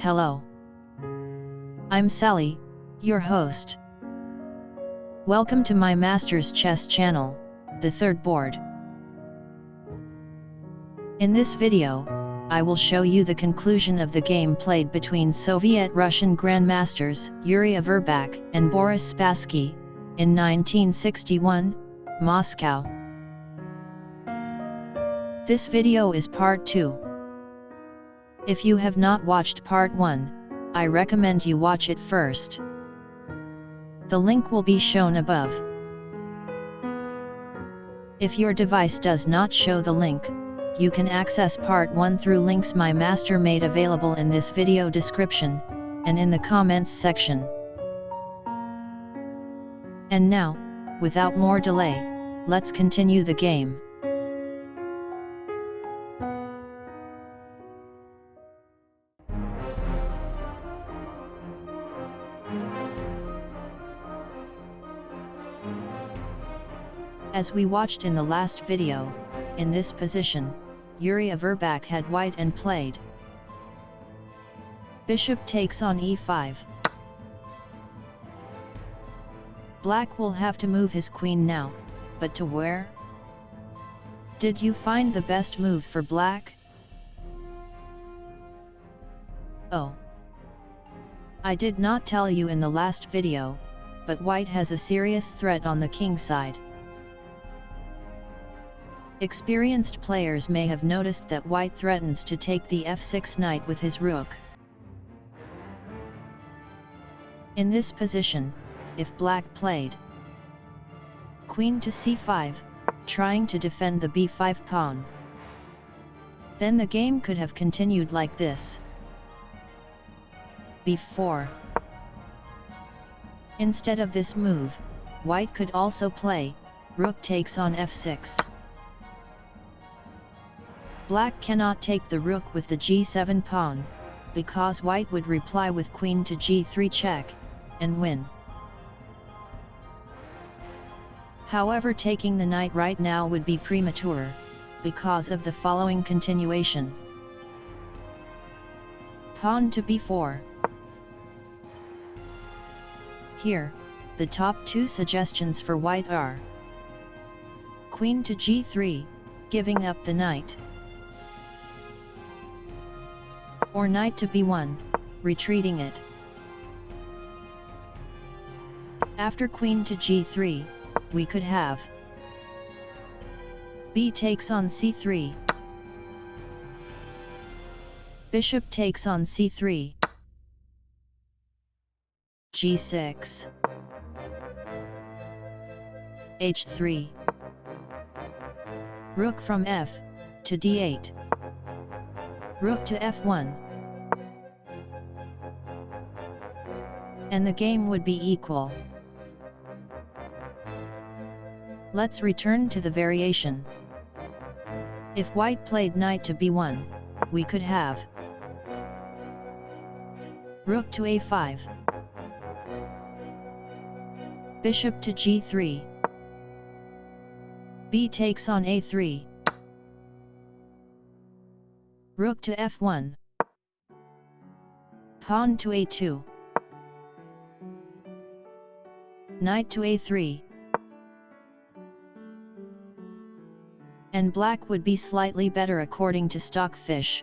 Hello. I'm Sally, your host. Welcome to my Master's Chess channel, the third board. In this video, I will show you the conclusion of the game played between Soviet-Russian grandmasters Yuri Averbakh and Boris Spassky, in 1961, Moscow. This video is part 2. If you have not watched part 1, I recommend you watch it first. The link will be shown above. If your device does not show the link, you can access part 1 through links my master made available in this video description, and in the comments section. And now, without more delay, let's continue the game. As we watched in the last video, in this position, Yuri Averbakh had white and played. Bishop takes on e5. Black will have to move his queen now, but to where? Did you find the best move for black? Oh. I did not tell you in the last video, but white has a serious threat on the king side. Experienced players may have noticed that white threatens to take the f6 knight with his rook. In this position, if black played queen to c5, trying to defend the b5 pawn, then the game could have continued like this. b4. Instead of this move, white could also play rook takes on f6. Black cannot take the rook with the g7 pawn, because white would reply with queen to g3 check, and win. However, taking the knight right now would be premature, because of the following continuation. Pawn to b4. Here, the top two suggestions for white are queen to g3, giving up the knight, or knight to b1, retreating it. After queen to g3, we could have b takes on c3, bishop takes on c3, g6, h3, rook from f to d8, rook to f1, and the game would be equal. Let's return to the variation. If white played knight to b1, we could have rook to a5, bishop to g3, b takes on a3, rook to f1, pawn to a2, knight to a3, and black would be slightly better according to Stockfish.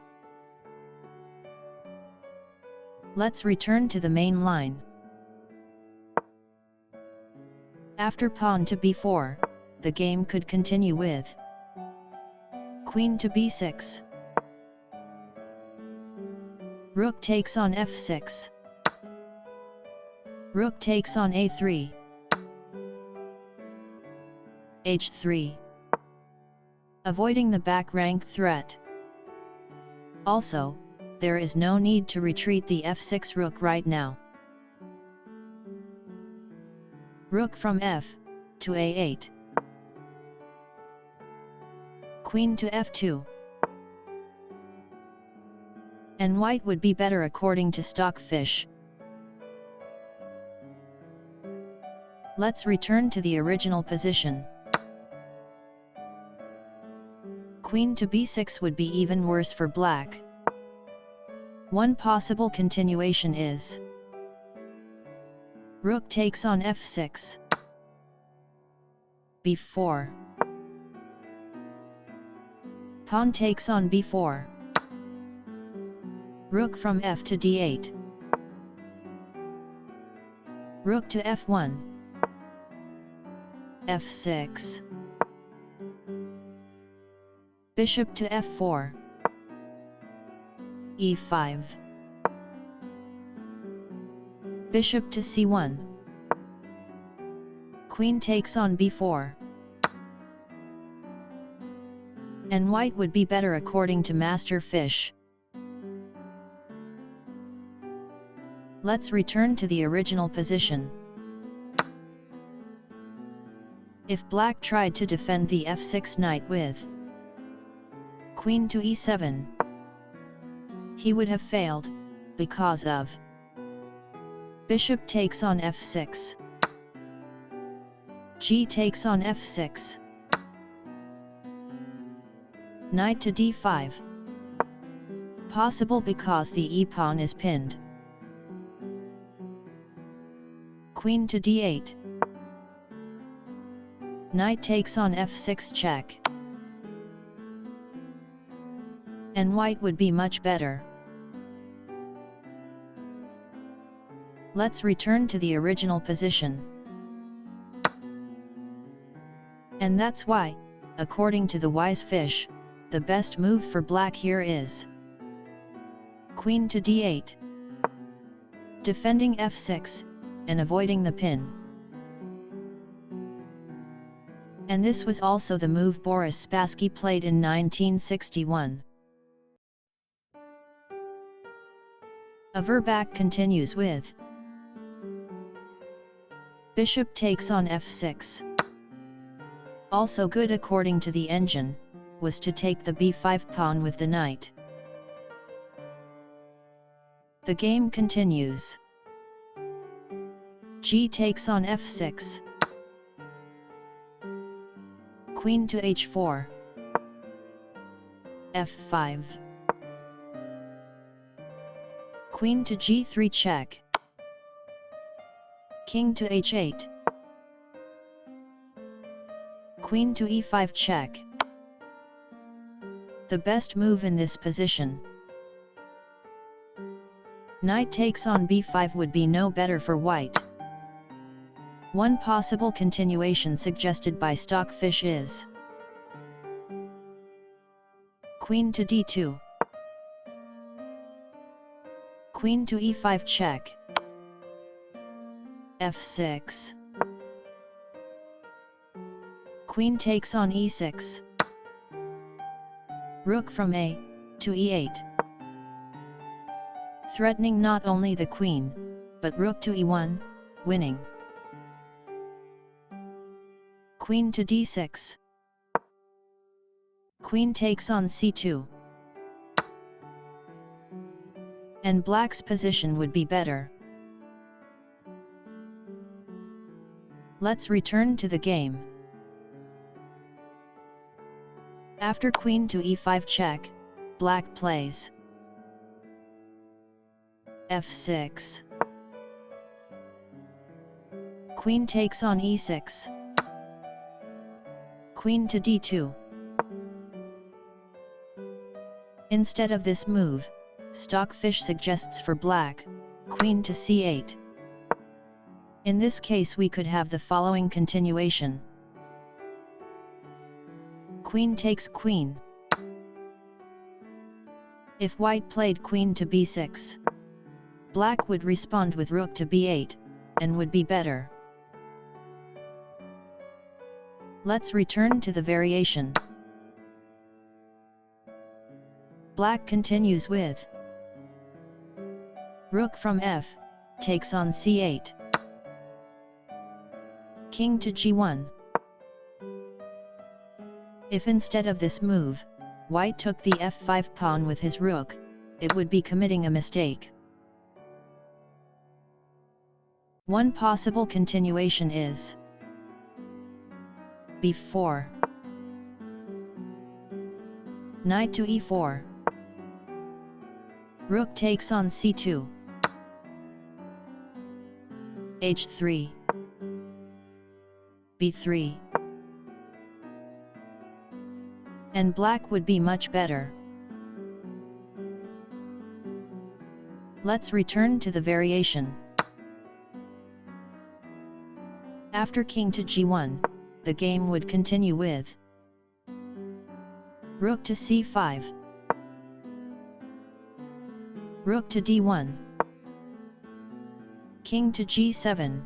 Let's return to the main line. After pawn to b4, the game could continue with queen to b6, rook takes on f6, rook takes on a3, h3, avoiding the back rank threat. Also, there is no need to retreat the f6 rook right now. Rook from f to a8, queen to f2, and white would be better according to Stockfish. Let's return to the original position. Queen to b6 would be even worse for black. One possible continuation is rook takes on f6, b4, pawn takes on b4, rook from f to d8, rook to f1, f6, bishop to f4, e5, bishop to c1, queen takes on b4, and white would be better according to Master Fish. Let's return to the original position. If black tried to defend the f6 knight with queen to e7, he would have failed, because of bishop takes on f6, g takes on f6, knight to d5, possible because the e-pawn is pinned, queen to d8, knight takes on f6 check, and white would be much better. Let's return to the original position. And that's why, according to the wise fish, the best move for black here is queen to d8, defending f6, and avoiding the pin. And this was also the move Boris Spassky played in 1961. Averbakh continues with bishop takes on f6. Also good according to the engine, was to take the b5 pawn with the knight. The game continues. G takes on f6. Queen to h4. f5. Queen to g3 check. King to h8. Queen to e5 check. The best move in this position. Knight takes on b5 would be no better for white. One possible continuation suggested by Stockfish is queen to d2. Queen to e5 check. f6. Queen takes on e6. Rook from a to e8. Threatening not only the queen, but rook to e1, winning. Queen to d6. Queen takes on c2. And black's position would be better. Let's return to the game. After queen to e5 check, black plays f6. Queen takes on e6. Queen to d2. Instead of this move, Stockfish suggests for black, queen to c8. In this case we could have the following continuation. Queen takes queen. If white played queen to b6, black would respond with rook to b8, and would be better. Let's return to the variation. Black continues with rook from f, takes on c8. King to g1. If instead of this move, white took the f5 pawn with his rook, it would be committing a mistake. One possible continuation is b4. Knight to e4. Rook takes on c2. h3. b3. And black would be much better. Let's return to the variation. After king to g1, the game would continue with rook to c5, rook to d1, king to g7,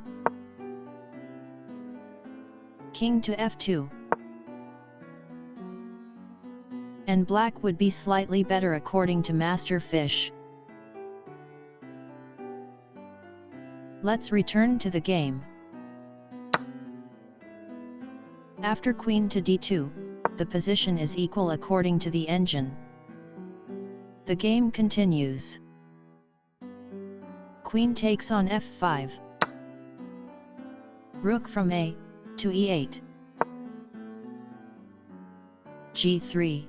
king to f2, and black would be slightly better according to Master Fish. Let's return to the game. After queen to d2, the position is equal according to the engine. The game continues. Queen takes on f5. Rook from a to e8. g3.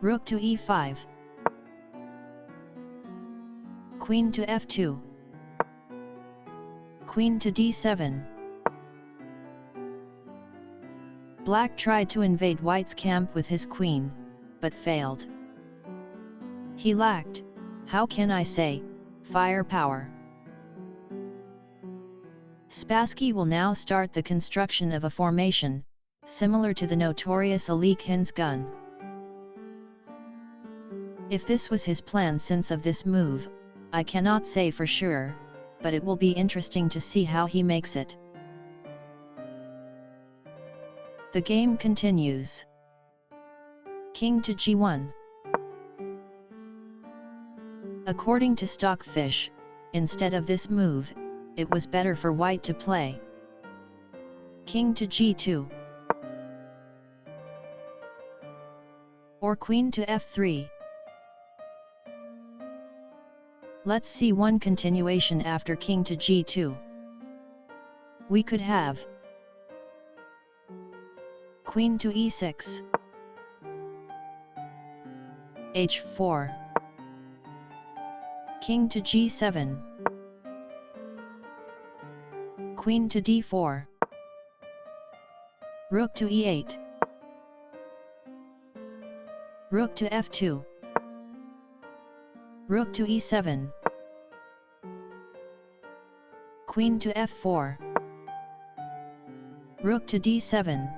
Rook to e5. Queen to f2. Queen to d7. Black tried to invade white's camp with his queen, but failed. He lacked, how can I say, firepower. Spassky will now start the construction of a formation, similar to the notorious Alekhine gun. If this was his plan since of this move, I cannot say for sure, but it will be interesting to see how he makes it. The game continues. King to g1. According to Stockfish, instead of this move, it was better for white to play king to g2 or queen to f3. Let's see one continuation after king to g2. We could have queen to e6, h4, king to g7, queen to d4, rook to e8, rook to f2, rook to e7, queen to f4, rook to d7,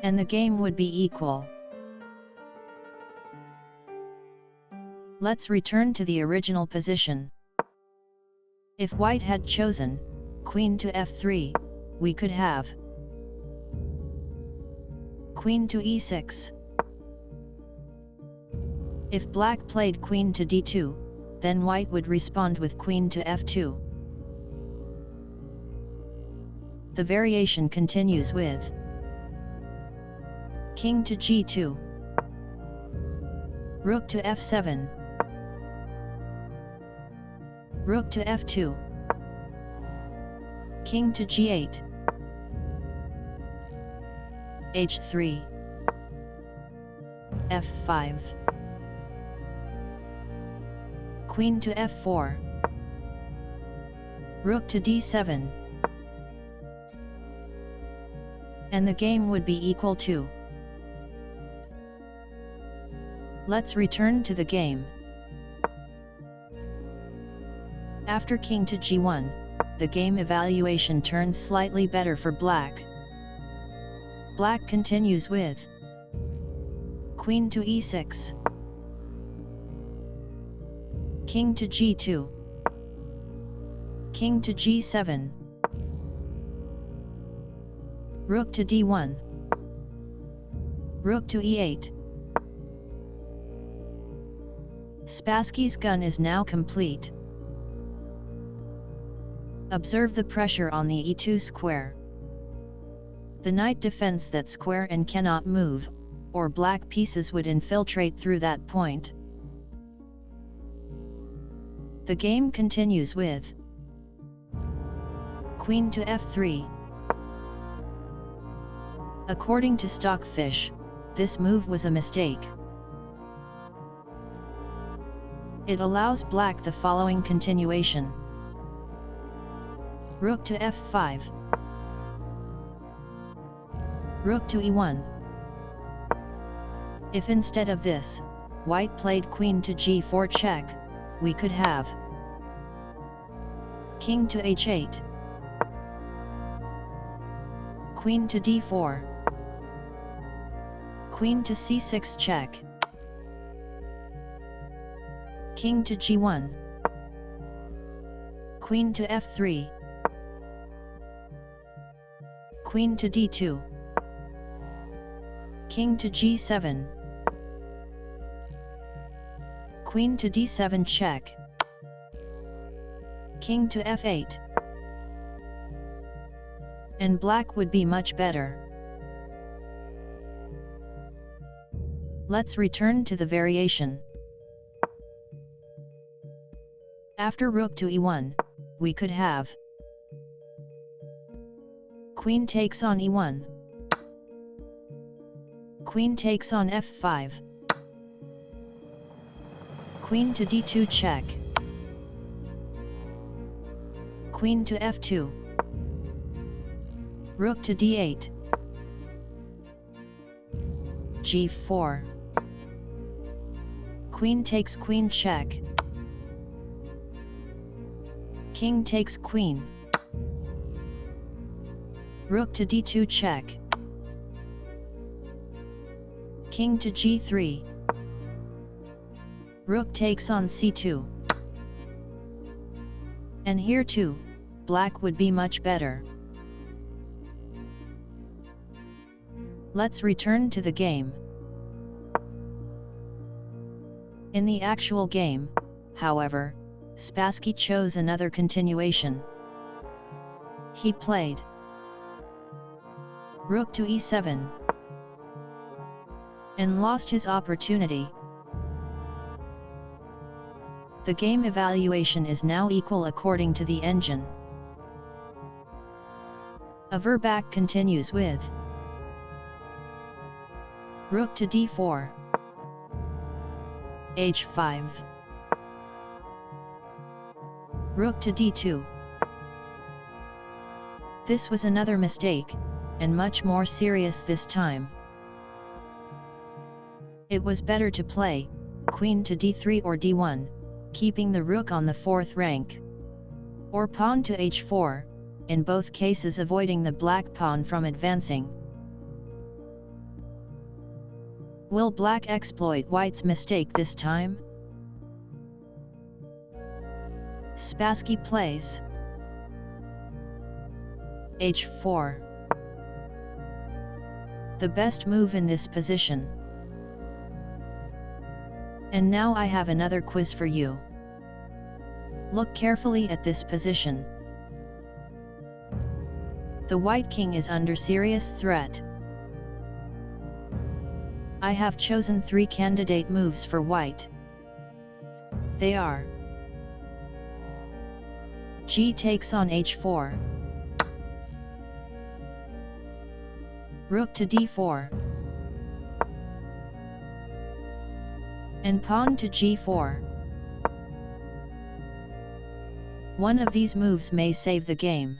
and the game would be equal. Let's return to the original position. If white had chosen queen to f3, we could have queen to e6. If black played queen to d2, then white would respond with queen to f2. The variation continues with king to g2, rook to f7, rook to f2, king to g8, h3, f5, queen to f4, rook to d7, and the game would be equal to. Let's return to the game. After king to g1, the game evaluation turns slightly better for black. Black continues with queen to e6, king to g2, king to g7, rook to d1, rook to e8. Spassky's gun is now complete. Observe the pressure on the e2 square. The knight defends that square and cannot move, or black pieces would infiltrate through that point. The game continues with queen to f3. According to Stockfish, this move was a mistake. It allows black the following continuation. Rook to f5. Rook to e1. If instead of this, white played queen to g4 check, we could have king to h8. Queen to d4. Queen to c6 check. King to g1. Queen to f3. Queen to d2. King to g7. Queen to d7 check. King to f8. And black would be much better. Let's return to the variation. After rook to e1, we could have queen takes on e1. Queen takes on f5. Queen to d2 check. Queen to f2. Rook to d8. g4. Queen takes queen check. King takes queen. Rook to d2 check. King to g3. Rook takes on c2. And here too, black would be much better. Let's return to the game. In the actual game, however, Spassky chose another continuation. He played rook to e7 and lost his opportunity. The game evaluation is now equal according to the engine. Averbakh continues with rook to d4. h5. Rook to d2. This was another mistake, and much more serious this time. It was better to play queen to d3 or d1, keeping the rook on the fourth rank, or pawn to h4, in both cases avoiding the black pawn from advancing. Will black exploit white's mistake this time? Spassky plays h4. The best move in this position. And now I have another quiz for you. Look carefully at this position. The white king is under serious threat. I have chosen 3 candidate moves for white. They are G takes on h4, rook to d4, and pawn to g4. One of these moves may save the game,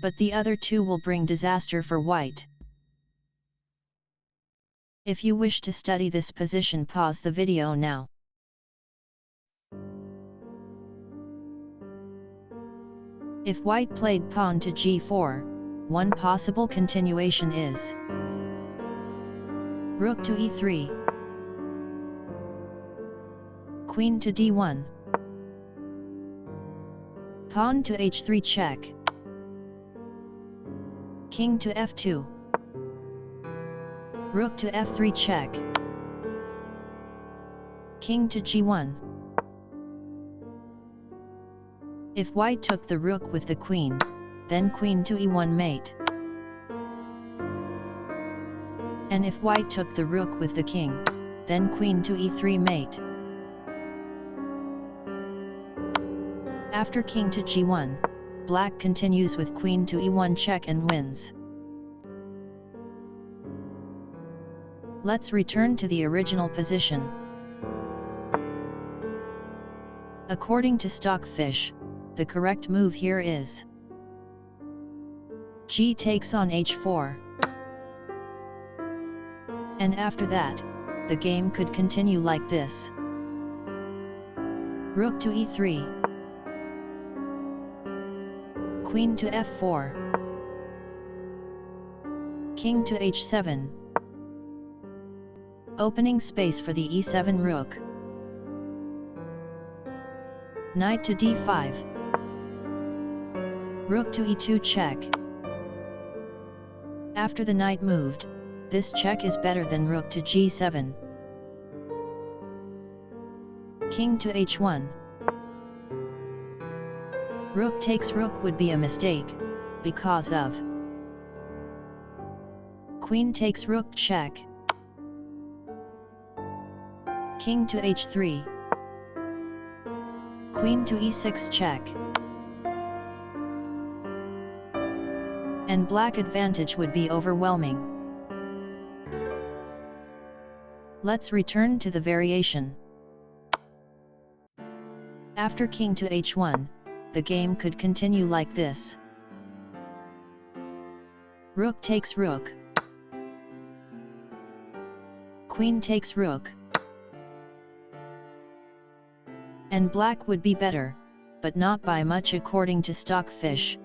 but the other 2 will bring disaster for white. If you wish to study this position, pause the video now. If white played pawn to g4, one possible continuation is rook to e3, queen to d1, pawn to h3 check, king to f2, rook to f3 check, king to g1. If white took the rook with the queen, then queen to e1 mate. And if white took the rook with the king, then queen to e3 mate. After king to g1, black continues with queen to e1 check and wins. Let's return to the original position. According to Stockfish, the correct move here is G takes on H4. And after that, the game could continue like this. Rook to E3. Queen to F4. King to H7. Opening space for the E7 rook. Knight to D5. Rook to E2 check. After the knight moved, this check is better than rook to G7. King to H1. Rook takes rook would be a mistake, because of Queen takes rook check. King to H3. Queen to E6 check. And black advantage would be overwhelming. Let's return to the variation. After king to H1, the game could continue like this. Rook takes rook. Queen takes rook. And black would be better, but not by much according to Stockfish.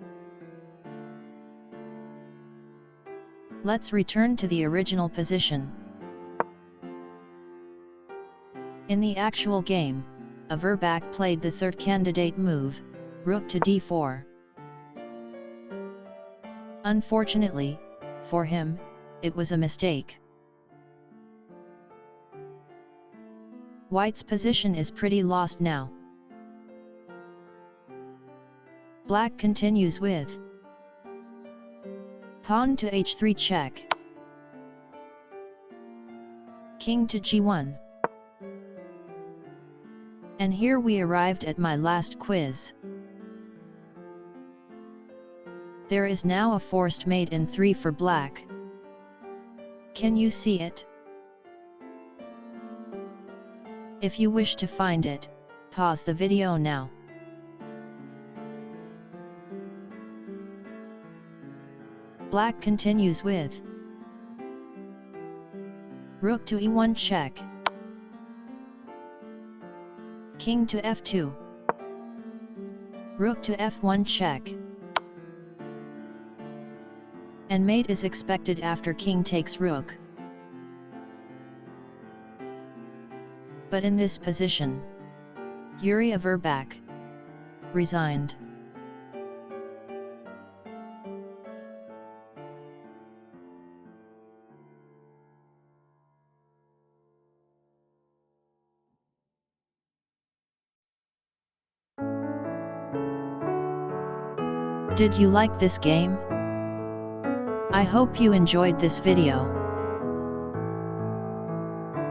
Let's return to the original position. In the actual game, Averbakh played the third candidate move, rook to D4. Unfortunately, for him, it was a mistake. White's position is pretty lost now. Black continues with pawn to H3 check. King to G1. And here we arrived at my last quiz. There is now a forced mate in 3 for black. Can you see it? If you wish to find it, pause the video now. Black continues with rook to E1 check. King to F2. Rook to F1 check. And mate is expected after king takes rook. But in this position, Yuri Averbakh resigned. Did you like this game? I hope you enjoyed this video.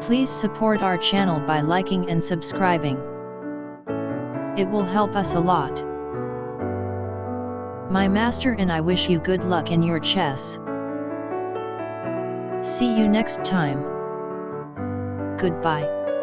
Please support our channel by liking and subscribing. It will help us a lot. My master and I wish you good luck in your chess. See you next time. Goodbye.